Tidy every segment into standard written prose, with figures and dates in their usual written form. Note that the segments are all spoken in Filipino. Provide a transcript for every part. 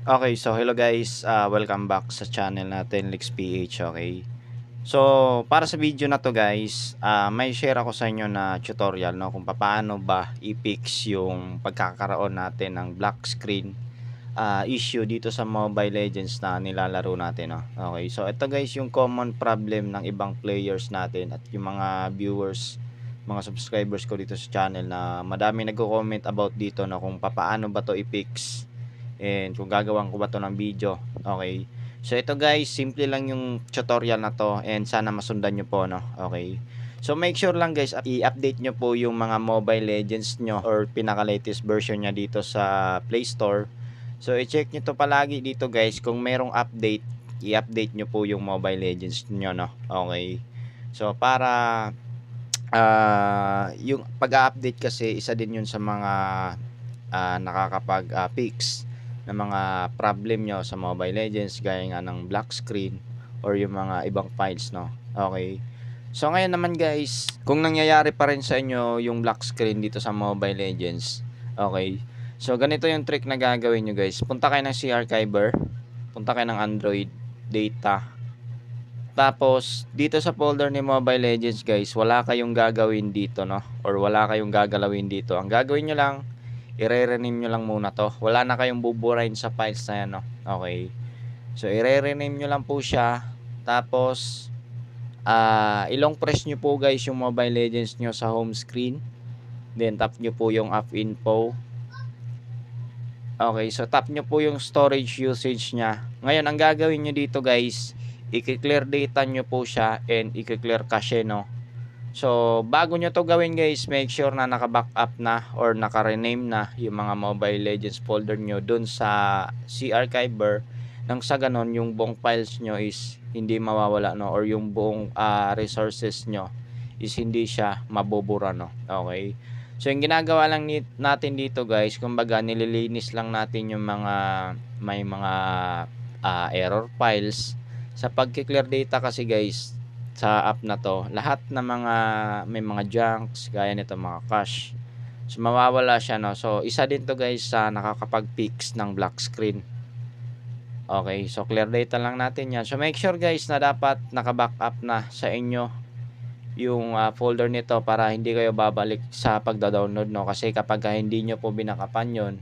Okay, so hello guys, welcome back sa channel natin Lex PH, okay? So, para sa video na 'to guys, may share ako sa inyo na tutorial 'no, kung paano ba i-fix yung pagkakaroon natin ng black screen, issue dito sa Mobile Legends na nilalaro natin 'no. Okay, so ito guys yung common problem ng ibang players natin at yung mga viewers, mga subscribers ko dito sa channel na madaming nagko-comment about dito 'no, kung papaano ba 'to i-fix and kung gagawan ko ba 'to ng video, okay. So ito guys, simple lang yung tutorial na 'to and sana masundan niyo po 'no, okay. So make sure lang guys, i-update niyo po yung mga Mobile Legends niyo or pinaka-latest version niya dito sa Play Store. So i-check niyo 'to palagi dito guys, kung merong update, i-update niyo po yung Mobile Legends niyo 'no, okay. So para yung pag-a-update kasi isa din yun sa mga nakakapag-fix ng mga problem nyo sa Mobile Legends gaya nga ng black screen or yung mga ibang files 'no. Okay. So ngayon naman guys, kung nangyayari pa rin sa inyo yung black screen dito sa Mobile Legends, okay. So ganito yung trick na gagawin nyo guys. Punta kayo ng C-Archiver, punta kayo ng Android Data. Tapos dito sa folder ni Mobile Legends guys, wala kayong gagawin dito 'no or wala kayong gagalawin dito. Ang gagawin niyo lang, i-rename nyo lang muna 'to. Wala na kayong buburahin sa files na 'yan 'no. Okay. So i-rename nyo lang po siya. Tapos ilong press nyo po guys yung Mobile Legends nyo sa home screen. Then tap nyo po yung app info. Okay, so tap nyo po yung storage usage niya. Ngayon, ang gagawin nyo dito guys, i-clear data nyo po siya and i-clear cache 'no. So, bago nyo to gawin guys, make sure na naka-backup na or naka-rename na yung mga Mobile Legends folder nyo dun sa C-Archiver, nang sa ganon yung buong files nyo is hindi mawawala no or yung buong resources nyo is hindi siya mabubura no. Okay. So, yung ginagawa lang natin dito guys, kumbaga nililinis lang natin yung mga may mga error files sa pag-clear data kasi guys sa app na to. Lahat ng mga may mga junks gaya nito mga cache. So mawawala siya no. So isa din to guys sa nakakapag-fix ng black screen. Okay, so clear data lang natin yan. So make sure guys na dapat naka-backup na sa inyo yung folder nito para hindi kayo babalik sa pagda-download no, kasi kapag hindi nyo po binakapan yon,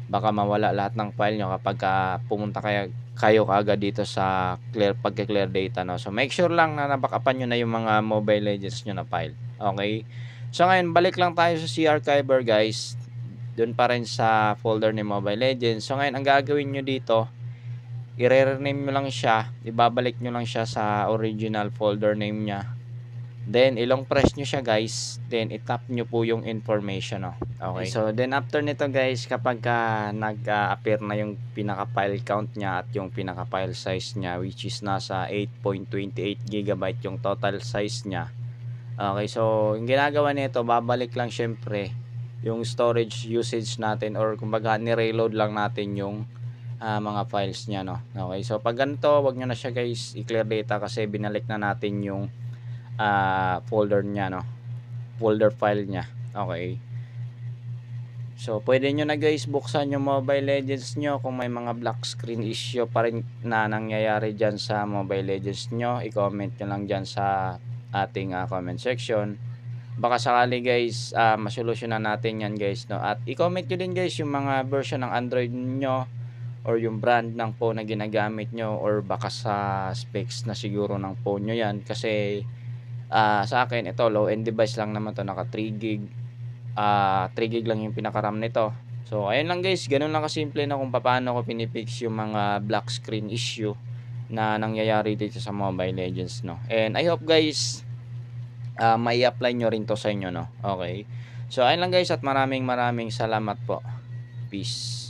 baka mawala lahat ng file nyo kapag pumunta kayo kaagad dito sa pagka-clear data no. So make sure lang na nabackupan nyo na yung mga Mobile Legends nyo na file. Okay, so ngayon balik lang tayo sa C-Archiver guys, dun pa rin sa folder ni Mobile Legends. So ngayon ang gagawin nyo dito, i-rename nyo lang siya, ibabalik nyo lang siya sa original folder name nya. Then ilong press nyo siya guys, then itap nyo po yung information no. Okay, so then after nito guys, kapag nag-appear na yung pinaka file count nya at yung pinaka file size nya, which is nasa 8.28 GB yung total size nya. Okay, so yung ginagawa nito, babalik lang syempre yung storage usage natin or kumbaga ni-reload lang natin yung mga files nya no. Okay, so pag ganito, wag nyo na siya guys i-clear data kasi binalik na natin yung folder nya no, folder file nya. Okay, so pwede nyo na guys buksan yung Mobile Legends nyo kung may mga black screen issue pa rin na nangyayari dyan sa Mobile Legends nyo. I-comment nyo lang dyan sa ating comment section. Baka sakali guys masolusyonan natin yan guys no. At i-comment nyo din guys yung mga version ng Android nyo or yung brand ng phone na ginagamit nyo or baka sa specs na siguro ng phone nyo yan. Kasi sa akin ito low end device lang naman to, naka 3 gig 3 gig lang yung pinaka RAM nito. So ayun lang guys, ganun lang kasimple na kung paano ko pinipix yung mga black screen issue na nangyayari dito sa Mobile Legends no. And I hope guys may apply nyo rin to sa inyo no. Okay, so ayun lang guys at maraming salamat po. Peace.